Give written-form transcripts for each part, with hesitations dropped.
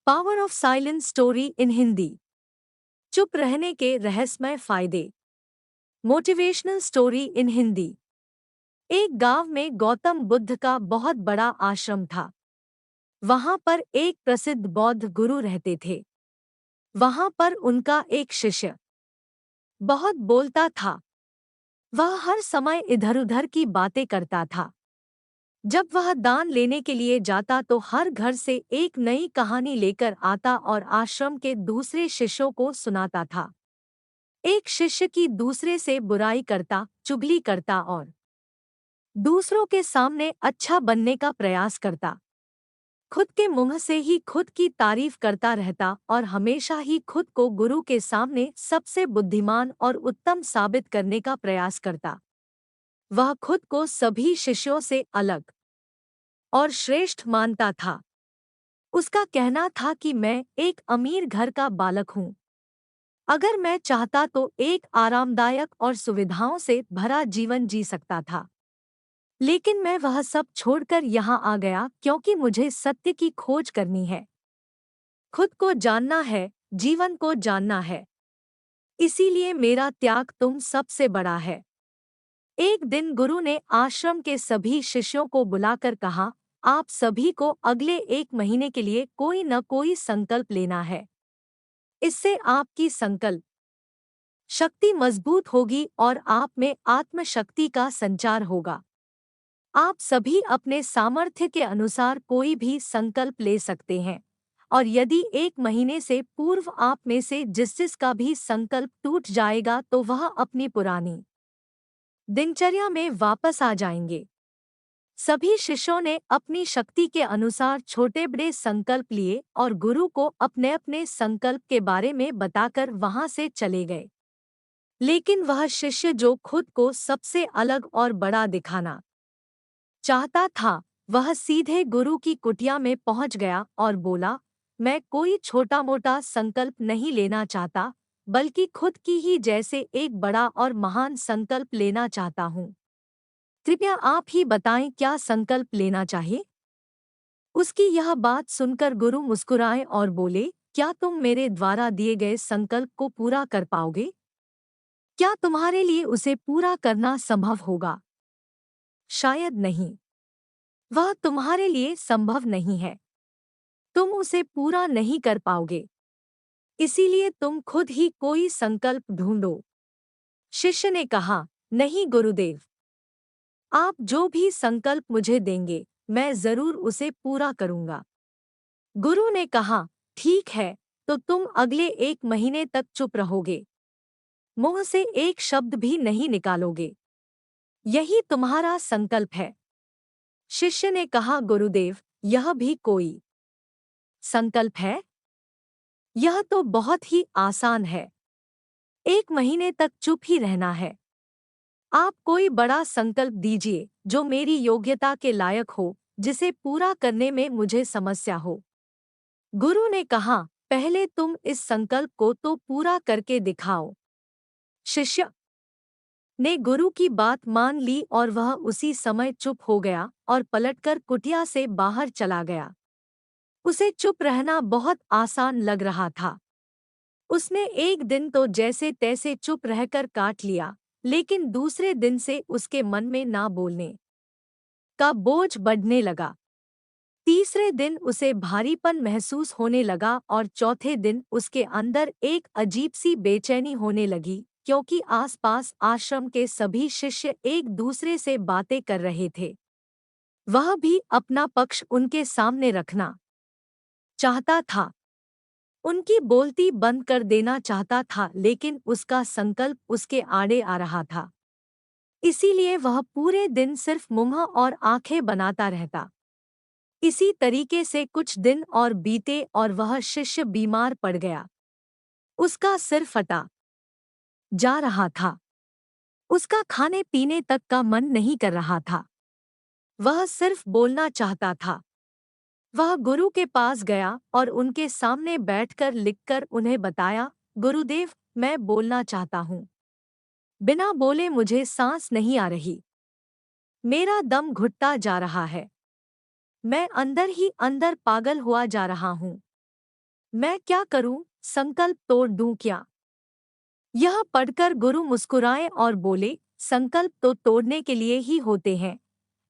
Power of silence story in Hindi. चुप रहने के रहस्यमय फायदे। Motivational story in Hindi. एक गांव में गौतम बुद्ध का बहुत बड़ा आश्रम था। वहां पर एक प्रसिद्ध बौद्ध गुरु रहते थे। वहां पर उनका एक शिष्य बहुत बोलता था। वह हर समय इधर-उधर की बातें करता था। जब वह दान लेने के लिए जाता तो हर घर से एक नई कहानी लेकर आता और आश्रम के दूसरे शिष्यों को सुनाता था। एक शिष्य की दूसरे से बुराई करता, चुगली करता और दूसरों के सामने अच्छा बनने का प्रयास करता। खुद के मुंह से ही खुद की तारीफ करता रहता और हमेशा ही खुद को गुरु के सामने सबसे बुद्धिमान और उत्तम साबित करने का प्रयास करता। वह खुद को सभी शिष्यों से अलग और श्रेष्ठ मानता था। उसका कहना था कि मैं एक अमीर घर का बालक हूँ। अगर मैं चाहता तो एक आरामदायक और सुविधाओं से भरा जीवन जी सकता था। लेकिन मैं वह सब छोड़कर यहाँ आ गया क्योंकि मुझे सत्य की खोज करनी है। खुद को जानना है, जीवन को जानना है। इसीलिए मेरा त्याग तुम सबसे बड़ा है। एक दिन गुरु ने आश्रम के सभी शिष्यों को बुलाकर कहा, आप सभी को अगले 1 महीने के लिए कोई न कोई संकल्प लेना है। इससे आपकी संकल्प शक्ति मजबूत होगी और आप में आत्मशक्ति का संचार होगा। आप सभी अपने सामर्थ्य के अनुसार कोई भी संकल्प ले सकते हैं और यदि 1 महीने से पूर्व आप में से जिसका भी संकल्प टूट जाएगा तो वह अपनी पुरानी दिनचर्या में वापस आ जाएंगे। सभी शिष्यों ने अपनी शक्ति के अनुसार छोटे बड़े संकल्प लिए और गुरु को अपने अपने संकल्प के बारे में बताकर वहां से चले गए। लेकिन वह शिष्य जो खुद को सबसे अलग और बड़ा दिखाना चाहता था, वह सीधे गुरु की कुटिया में पहुंच गया और बोला, मैं कोई छोटा मोटा संकल्प नहीं लेना चाहता, बल्कि खुद की ही जैसे एक बड़ा और महान संकल्प लेना चाहता हूँ। कृपया आप ही बताएं क्या संकल्प लेना चाहिए। उसकी यह बात सुनकर गुरु मुस्कुराए और बोले, क्या तुम मेरे द्वारा दिए गए संकल्प को पूरा कर पाओगे? क्या तुम्हारे लिए उसे पूरा करना संभव होगा? शायद नहीं। वह तुम्हारे लिए संभव नहीं है। तुम उसे पूरा नहीं कर पाओगे। इसीलिए तुम खुद ही कोई संकल्प ढूंढो। शिष्य ने कहा, नहीं गुरुदेव, आप जो भी संकल्प मुझे देंगे, मैं जरूर उसे पूरा करूंगा। गुरु ने कहा, ठीक है, तो तुम अगले 1 महीने तक चुप रहोगे। मुंह से एक शब्द भी नहीं निकालोगे। यही तुम्हारा संकल्प है। शिष्य ने कहा, गुरुदेव, यह भी कोई संकल्प है? यह तो बहुत ही आसान है। 1 महीने तक चुप ही रहना है। आप कोई बड़ा संकल्प दीजिए जो मेरी योग्यता के लायक हो, जिसे पूरा करने में मुझे समस्या हो। गुरु ने कहा, पहले तुम इस संकल्प को तो पूरा करके दिखाओ। शिष्य ने गुरु की बात मान ली और वह उसी समय चुप हो गया और पलटकर कुटिया से बाहर चला गया। उसे चुप रहना बहुत आसान लग रहा था। उसने एक दिन तो जैसे तैसे चुप रहकर काट लिया, लेकिन दूसरे दिन से उसके मन में ना बोलने का बोझ बढ़ने लगा। तीसरे दिन उसे भारीपन महसूस होने लगा और चौथे दिन उसके अंदर एक अजीब सी बेचैनी होने लगी, क्योंकि आसपास आश्रम के सभी शिष्य एक दूसरे से बातें कर रहे थे। वह भी अपना पक्ष उनके सामने रखना चाहता था। उनकी बोलती बंद कर देना चाहता था, लेकिन उसका संकल्प उसके आड़े आ रहा था। इसीलिए वह पूरे दिन सिर्फ मुंह और आंखें बनाता रहता। इसी तरीके से कुछ दिन और बीते और वह शिष्य बीमार पड़ गया। उसका सिर फटा जा रहा था। उसका खाने पीने तक का मन नहीं कर रहा था। वह सिर्फ बोलना चाहता था। वह गुरु के पास गया और उनके सामने बैठकर लिखकर उन्हें बताया, गुरुदेव, मैं बोलना चाहता हूँ। बिना बोले मुझे सांस नहीं आ रही। मेरा दम घुटता जा रहा है। मैं अंदर ही अंदर पागल हुआ जा रहा हूँ। मैं क्या करूं, संकल्प तोड़ दूं क्या? यह पढ़कर गुरु मुस्कुराए और बोले, संकल्प तो तोड़ने के लिए ही होते हैं,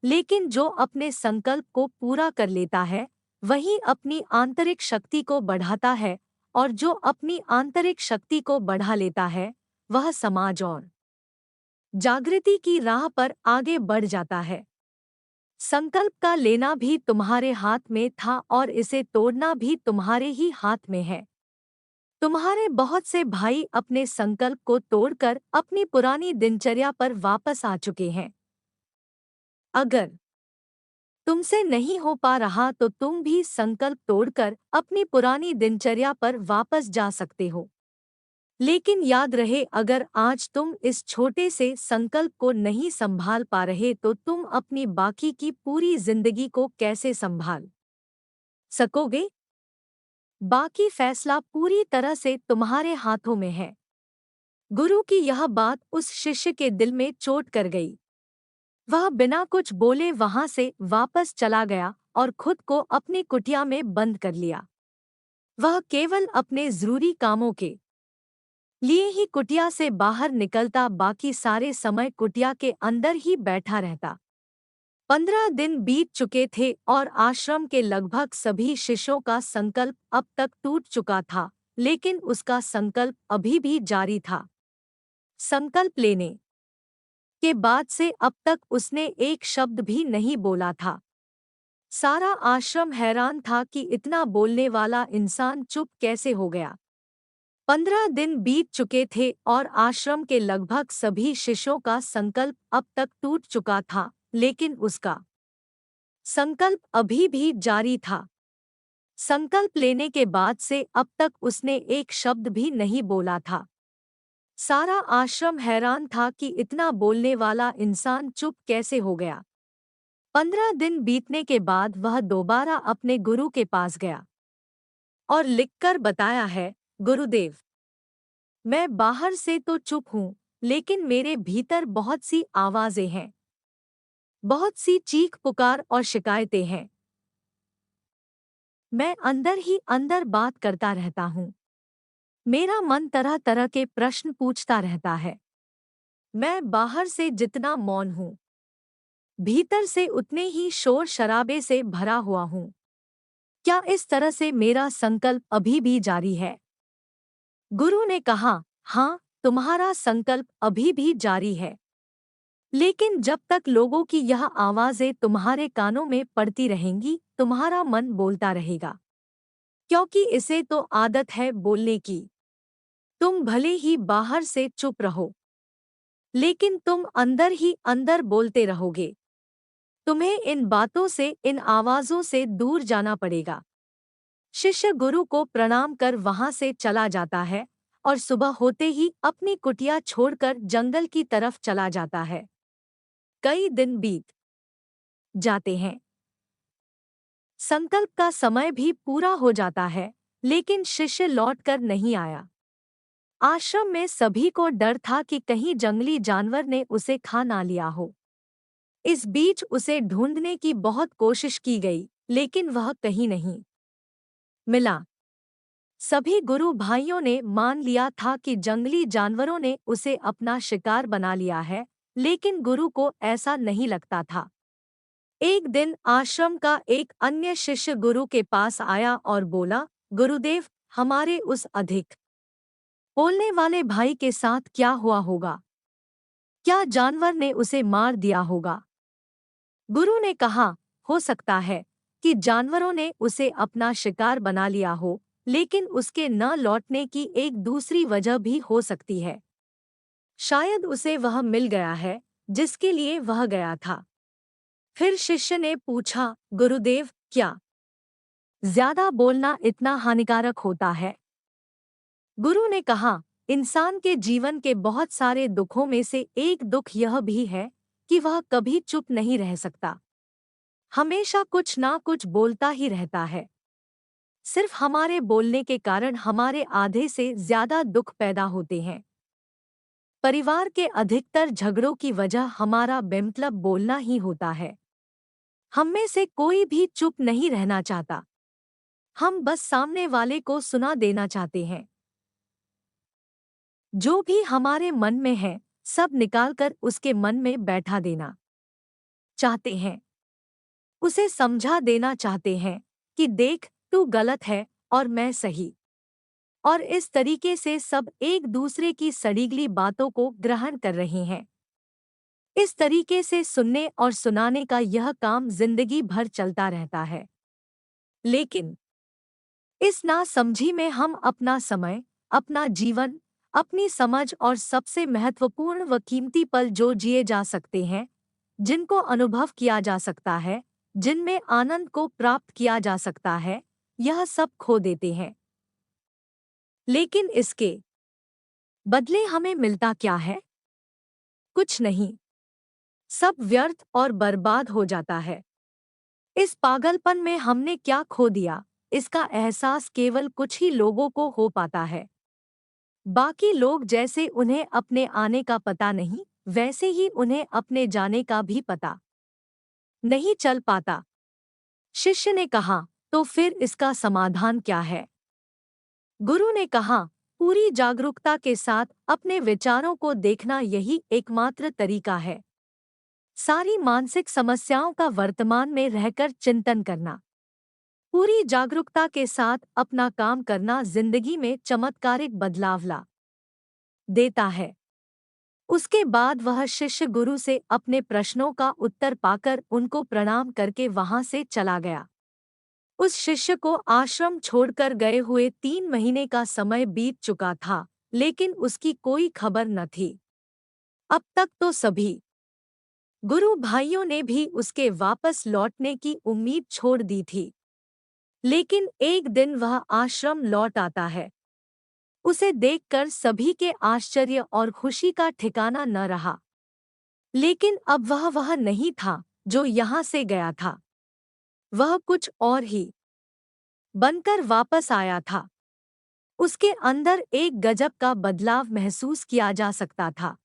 लेकिन जो अपने संकल्प को पूरा कर लेता है वही अपनी आंतरिक शक्ति को बढ़ाता है, और जो अपनी आंतरिक शक्ति को बढ़ा लेता है वह समाज और जागृति की राह पर आगे बढ़ जाता है। संकल्प का लेना भी तुम्हारे हाथ में था और इसे तोड़ना भी तुम्हारे ही हाथ में है। तुम्हारे बहुत से भाई अपने संकल्प को तोड़कर अपनी पुरानी दिनचर्या पर वापस आ चुके हैं। अगर तुमसे नहीं हो पा रहा तो तुम भी संकल्प तोड़कर अपनी पुरानी दिनचर्या पर वापस जा सकते हो। लेकिन याद रहे, अगर आज तुम इस छोटे से संकल्प को नहीं संभाल पा रहे तो तुम अपनी बाकी की पूरी जिंदगी को कैसे संभाल सकोगे? बाकी फैसला पूरी तरह से तुम्हारे हाथों में है। गुरु की यह बात उस शिष्य के दिल में चोट कर गई। वह बिना कुछ बोले वहां से वापस चला गया और खुद को अपनी कुटिया में बंद कर लिया। वह केवल अपने जरूरी कामों के लिए ही कुटिया से बाहर निकलता, बाकी सारे समय कुटिया के अंदर ही बैठा रहता। 15 दिन बीत चुके थे और आश्रम के लगभग सभी शिष्यों का संकल्प अब तक टूट चुका था, लेकिन उसका संकल्प अभी भी जारी था। संकल्प लेने के बाद से अब तक उसने एक शब्द भी नहीं बोला था। सारा आश्रम हैरान था कि इतना बोलने वाला इंसान चुप कैसे हो गया। 15 दिन बीत चुके थे और आश्रम के लगभग सभी शिष्यों का संकल्प अब तक टूट चुका था, लेकिन उसका संकल्प अभी भी जारी था। संकल्प लेने के बाद से अब तक उसने एक शब्द भी नहीं बोला था। सारा आश्रम हैरान था कि इतना बोलने वाला इंसान चुप कैसे हो गया। 15 दिन बीतने के बाद वह दोबारा अपने गुरु के पास गया और लिखकर बताया है, गुरुदेव, मैं बाहर से तो चुप हूँ, लेकिन मेरे भीतर बहुत सी आवाजें हैं, बहुत सी चीख पुकार और शिकायतें हैं। मैं अंदर ही अंदर बात करता रहता हूँ। मेरा मन तरह तरह के प्रश्न पूछता रहता है। मैं बाहर से जितना मौन हूँ, भीतर से उतने ही शोर शराबे से भरा हुआ हूँ। क्या इस तरह से मेरा संकल्प अभी भी जारी है? गुरु ने कहा, हाँ, तुम्हारा संकल्प अभी भी जारी है। लेकिन जब तक लोगों की यह आवाजें तुम्हारे कानों में पड़ती रहेंगी, तुम्हारा मन बोलता रहेगा, क्योंकि इसे तो आदत है बोलने की। तुम भले ही बाहर से चुप रहो, लेकिन तुम अंदर ही अंदर बोलते रहोगे। तुम्हें इन बातों से, इन आवाजों से दूर जाना पड़ेगा। शिष्य गुरु को प्रणाम कर वहां से चला जाता है और सुबह होते ही अपनी कुटिया छोड़कर जंगल की तरफ चला जाता है। कई दिन बीत जाते हैं। संकल्प का समय भी पूरा हो जाता है, लेकिन शिष्य लौटकर नहीं आया। आश्रम में सभी को डर था कि कहीं जंगली जानवर ने उसे खा ना लिया हो। इस बीच उसे ढूंढने की बहुत कोशिश की गई, लेकिन वह कहीं नहीं मिला। सभी गुरु भाइयों ने मान लिया था कि जंगली जानवरों ने उसे अपना शिकार बना लिया है, लेकिन गुरु को ऐसा नहीं लगता था। एक दिन आश्रम का एक अन्य शिष्य गुरु के पास आया और बोला, गुरुदेव, हमारे उस अधिक बोलने वाले भाई के साथ क्या हुआ होगा? क्या जानवर ने उसे मार दिया होगा? गुरु ने कहा, हो सकता है कि जानवरों ने उसे अपना शिकार बना लिया हो, लेकिन उसके न लौटने की एक दूसरी वजह भी हो सकती है। शायद उसे वह मिल गया है जिसके लिए वह गया था। फिर शिष्य ने पूछा, गुरुदेव, क्या ज्यादा बोलना इतना हानिकारक होता है? गुरु ने कहा, इंसान के जीवन के बहुत सारे दुखों में से एक दुख यह भी है कि वह कभी चुप नहीं रह सकता। हमेशा कुछ ना कुछ बोलता ही रहता है। सिर्फ हमारे बोलने के कारण हमारे आधे से ज्यादा दुख पैदा होते हैं। परिवार के अधिकतर झगड़ों की वजह हमारा बेमतलब बोलना ही होता है। हम में से कोई भी चुप नहीं रहना चाहता। हम बस सामने वाले को सुना देना चाहते हैं। जो भी हमारे मन में है, सब निकालकर उसके मन में बैठा देना चाहते हैं। उसे समझा देना चाहते हैं कि देख, तू गलत है और मैं सही। और इस तरीके से सब एक दूसरे की सड़ीगली बातों को ग्रहण कर रहे हैं। इस तरीके से सुनने और सुनाने का यह काम जिंदगी भर चलता रहता है। लेकिन इस नासमझी में हम अपना समय, अपना जीवन, अपनी समझ और सबसे महत्वपूर्ण व कीमती पल जो जिए जा सकते हैं, जिनको अनुभव किया जा सकता है, जिनमें आनंद को प्राप्त किया जा सकता है, यह सब खो देते हैं। लेकिन इसके बदले हमें मिलता क्या है? कुछ नहीं। सब व्यर्थ और बर्बाद हो जाता है। इस पागलपन में हमने क्या खो दिया, इसका एहसास केवल कुछ ही लोगों को हो पाता है। बाकी लोग जैसे उन्हें अपने आने का पता नहीं, वैसे ही उन्हें अपने जाने का भी पता नहीं चल पाता। शिष्य ने कहा, तो फिर इसका समाधान क्या है? गुरु ने कहा, पूरी जागरूकता के साथ अपने विचारों को देखना यही एकमात्र तरीका है। सारी मानसिक समस्याओं का वर्तमान में रहकर चिंतन करना, पूरी जागरूकता के साथ अपना काम करना जिंदगी में चमत्कारिक बदलाव ला देता है। उसके बाद वह शिष्य गुरु से अपने प्रश्नों का उत्तर पाकर उनको प्रणाम करके वहां से चला गया। उस शिष्य को आश्रम छोड़कर गए हुए 3 महीने का समय बीत चुका था, लेकिन उसकी कोई खबर न थी। अब तक तो सभी गुरु भाइयों ने भी उसके वापस लौटने की उम्मीद छोड़ दी थी। लेकिन एक दिन वह आश्रम लौट आता है। उसे देखकर सभी के आश्चर्य और खुशी का ठिकाना न रहा। लेकिन अब वह नहीं था जो यहाँ से गया था। वह कुछ और ही बनकर वापस आया था। उसके अंदर एक गजब का बदलाव महसूस किया जा सकता था।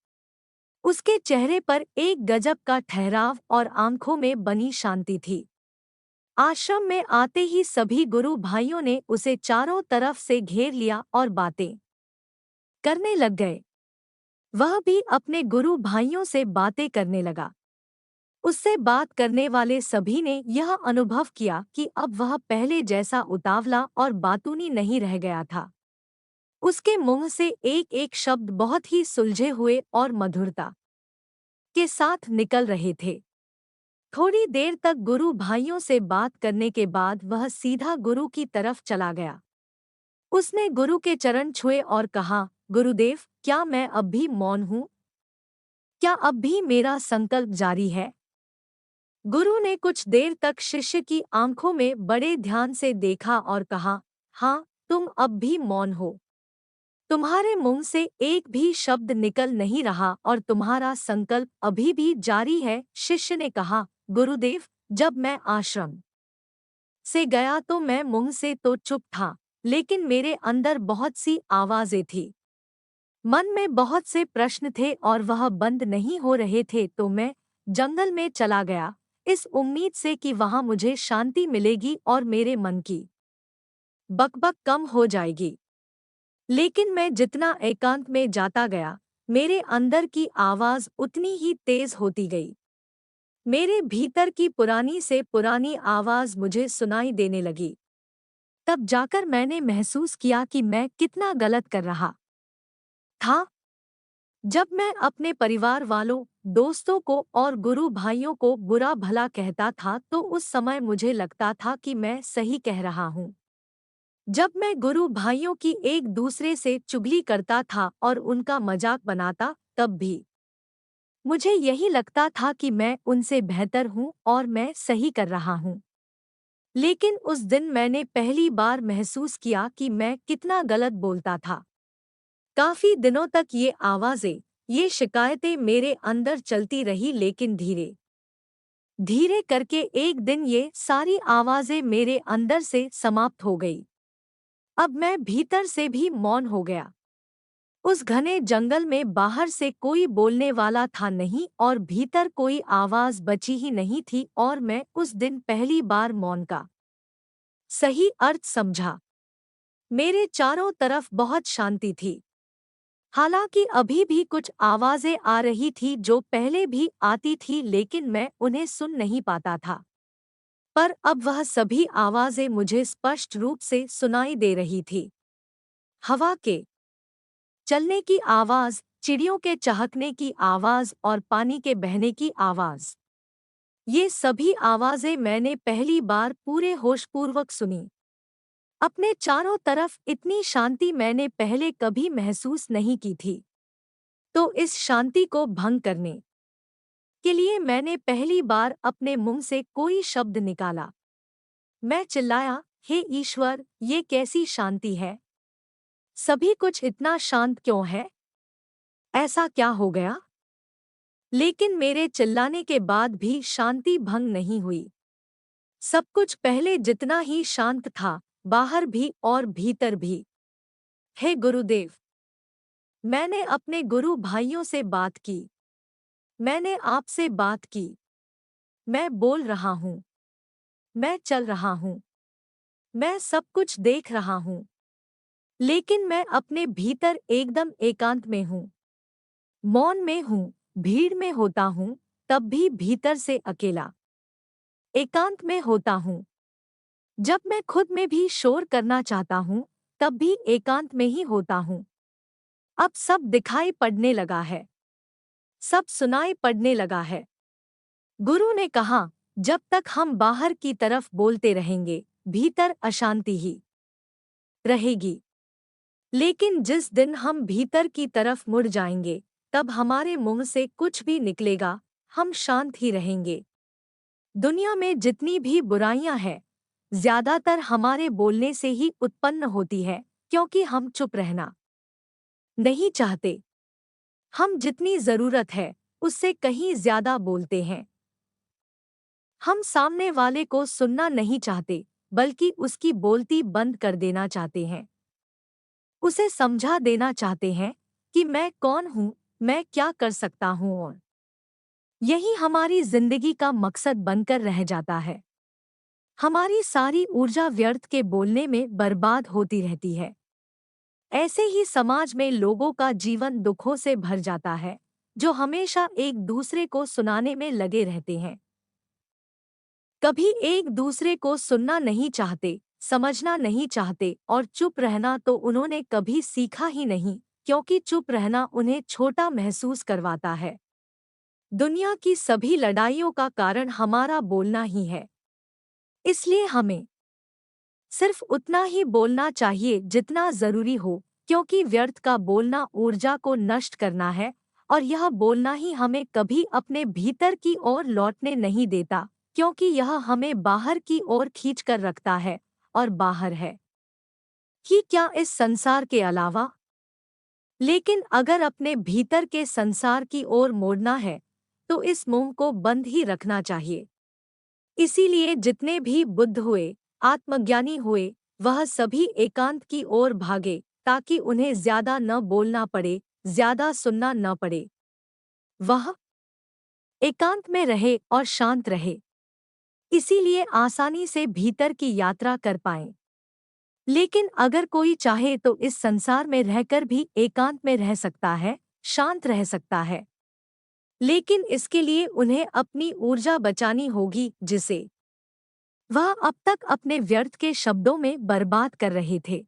उसके चेहरे पर एक गजब का ठहराव और आंखों में बनी शांति थी। आश्रम में आते ही सभी गुरु भाइयों ने उसे चारों तरफ से घेर लिया और बातें करने लग गए। वह भी अपने गुरु भाइयों से बातें करने लगा। उससे बात करने वाले सभी ने यह अनुभव किया कि अब वह पहले जैसा उतावला और बातूनी नहीं रह गया था। उसके मुंह से एक एक शब्द बहुत ही सुलझे हुए और मधुरता के साथ निकल रहे थे। थोड़ी देर तक गुरु भाइयों से बात करने के बाद वह सीधा गुरु की तरफ चला गया। उसने गुरु के चरण छुए और कहा, गुरुदेव, क्या मैं अब भी मौन हूँ? क्या अब भी मेरा संकल्प जारी है? गुरु ने कुछ देर तक शिष्य की आंखों में बड़े ध्यान से देखा और कहा, हाँ, तुम अब भी मौन हो। तुम्हारे मुंह से एक भी शब्द निकल नहीं रहा और तुम्हारा संकल्प अभी भी जारी है। शिष्य ने कहा, गुरुदेव, जब मैं आश्रम से गया तो मैं मुंह से तो चुप था, लेकिन मेरे अंदर बहुत सी आवाजें थी। मन में बहुत से प्रश्न थे और वह बंद नहीं हो रहे थे, तो मैं जंगल में चला गया, इस उम्मीद से कि वहां मुझे शांति मिलेगी और मेरे मन की बकबक कम हो जाएगी। लेकिन मैं जितना एकांत में जाता गया, मेरे अंदर की आवाज उतनी ही तेज होती गई। मेरे भीतर की पुरानी से पुरानी आवाज मुझे सुनाई देने लगी। तब जाकर मैंने महसूस किया कि मैं कितना गलत कर रहा था। जब मैं अपने परिवार वालों, दोस्तों को और गुरु भाइयों को बुरा भला कहता था तो उस समय मुझे लगता था कि मैं सही कह रहा हूँ। जब मैं गुरु भाइयों की एक दूसरे से चुगली करता था और उनका मजाक बनाता, तब भी मुझे यही लगता था कि मैं उनसे बेहतर हूँ और मैं सही कर रहा हूँ। लेकिन उस दिन मैंने पहली बार महसूस किया कि मैं कितना गलत बोलता था। काफी दिनों तक ये आवाजें, ये शिकायतें मेरे अंदर चलती रही, लेकिन धीरे धीरे करके एक दिन ये सारी आवाजें मेरे अंदर से समाप्त हो गई। अब मैं भीतर से भी मौन हो गया। उस घने जंगल में बाहर से कोई बोलने वाला था नहीं और भीतर कोई आवाज बची ही नहीं थी, और मैं उस दिन पहली बार मौन का सही अर्थ समझा। मेरे चारों तरफ बहुत शांति थी। हालांकि अभी भी कुछ आवाजें आ रही थी जो पहले भी आती थी, लेकिन मैं उन्हें सुन नहीं पाता था। पर अब वह सभी आवाजें मुझे स्पष्ट रूप से सुनाई दे रही थी। हवा के चलने की आवाज, चिड़ियों के चहकने की आवाज और पानी के बहने की आवाज। ये सभी आवाजें मैंने पहली बार पूरे होशपूर्वक सुनी। अपने चारों तरफ इतनी शांति मैंने पहले कभी महसूस नहीं की थी। तो इस शांति को भंग करने के लिए मैंने पहली बार अपने मुंह से कोई शब्द निकाला। मैं चिल्लाया, हे ईश्वर, ये कैसी शांति है? सभी कुछ इतना शांत क्यों है? ऐसा क्या हो गया? लेकिन मेरे चिल्लाने के बाद भी शांति भंग नहीं हुई। सब कुछ पहले जितना ही शांत था, बाहर भी और भीतर भी। हे गुरुदेव, मैंने अपने गुरु भाइयों से बात की। मैंने आपसे बात की। मैं बोल रहा हूँ। मैं चल रहा हूँ। मैं सब कुछ देख रहा हूँ। लेकिन मैं अपने भीतर एकदम एकांत में हूँ। मौन में हूँ, भीड़ में होता हूँ, तब भी भीतर से अकेला। एकांत में होता हूँ। जब मैं खुद में भी शोर करना चाहता हूँ, तब भी एकांत में ही होता हूँ। अब सब दिखाई पड़ने लगा है। सब सुनाई पड़ने लगा है। गुरु ने कहा, जब तक हम बाहर की तरफ बोलते रहेंगे, भीतर अशांति ही रहेगी। लेकिन जिस दिन हम भीतर की तरफ मुड़ जाएंगे, तब हमारे मुंह से कुछ भी निकलेगा, हम शांत ही रहेंगे। दुनिया में जितनी भी बुराइयां हैं, ज्यादातर हमारे बोलने से ही उत्पन्न होती है, क्योंकि हम चुप रहना नहीं चाहते। हम जितनी जरूरत है, उससे कहीं ज्यादा बोलते हैं। हम सामने वाले को सुनना नहीं चाहते, बल्कि उसकी बोलती बंद कर देना चाहते हैं। उसे समझा देना चाहते हैं कि मैं कौन हूँ, मैं क्या कर सकता हूँ, और यही हमारी जिंदगी का मकसद बनकर रह जाता है। हमारी सारी ऊर्जा व्यर्थ के बोलने में बर्बाद होती रहती है। ऐसे ही समाज में लोगों का जीवन दुखों से भर जाता है, जो हमेशा एक दूसरे को सुनाने में लगे रहते हैं। कभी एक दूसरे को सुनना नहीं चाहते, समझना नहीं चाहते, और चुप रहना तो उन्होंने कभी सीखा ही नहीं, क्योंकि चुप रहना उन्हें छोटा महसूस करवाता है। दुनिया की सभी लड़ाइयों का कारण हमारा बोलना ही है। इसलिए हमें सिर्फ उतना ही बोलना चाहिए जितना जरूरी हो, क्योंकि व्यर्थ का बोलना ऊर्जा को नष्ट करना है, और यह बोलना ही हमें कभी अपने भीतर की ओर लौटने नहीं देता, क्योंकि यह हमें बाहर की ओर खींच कर रखता है, और बाहर है कि क्या इस संसार के अलावा। लेकिन अगर अपने भीतर के संसार की ओर मोड़ना है, तो इस मुंह को बंद ही रखना चाहिए। इसीलिए जितने भी बुद्ध हुए, आत्मज्ञानी हुए, वह सभी एकांत की ओर भागे, ताकि उन्हें ज्यादा न बोलना पड़े, ज्यादा सुनना न पड़े। वह एकांत में रहे और शांत रहे। इसीलिए आसानी से भीतर की यात्रा कर पाएं। लेकिन अगर कोई चाहे तो इस संसार में रहकर भी एकांत में रह सकता है, शांत रह सकता है। लेकिन इसके लिए उन्हें अपनी ऊर्जा बचानी होगी, जिसे वह अब तक अपने व्यर्थ के शब्दों में बर्बाद कर रहे थे।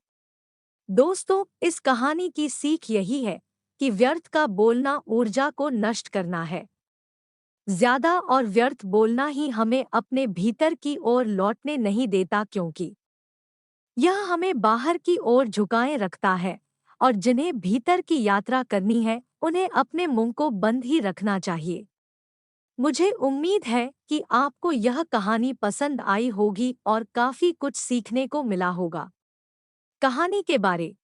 दोस्तों, इस कहानी की सीख यही है कि व्यर्थ का बोलना ऊर्जा को नष्ट करना है। ज्यादा और व्यर्थ बोलना ही हमें अपने भीतर की ओर लौटने नहीं देता, क्योंकि यह हमें बाहर की ओर झुकाए रखता है, और जिन्हें भीतर की यात्रा करनी है, उन्हें अपने मुंह को बंद ही रखना चाहिए। मुझे उम्मीद है कि आपको यह कहानी पसंद आई होगी और काफी कुछ सीखने को मिला होगा। कहानी के बारे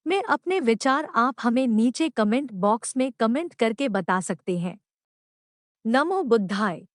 में अपने विचार आप हमें नीचे कमेंट बॉक्स में कमेंट करके बता सकते हैं। नमो बुद्धाय।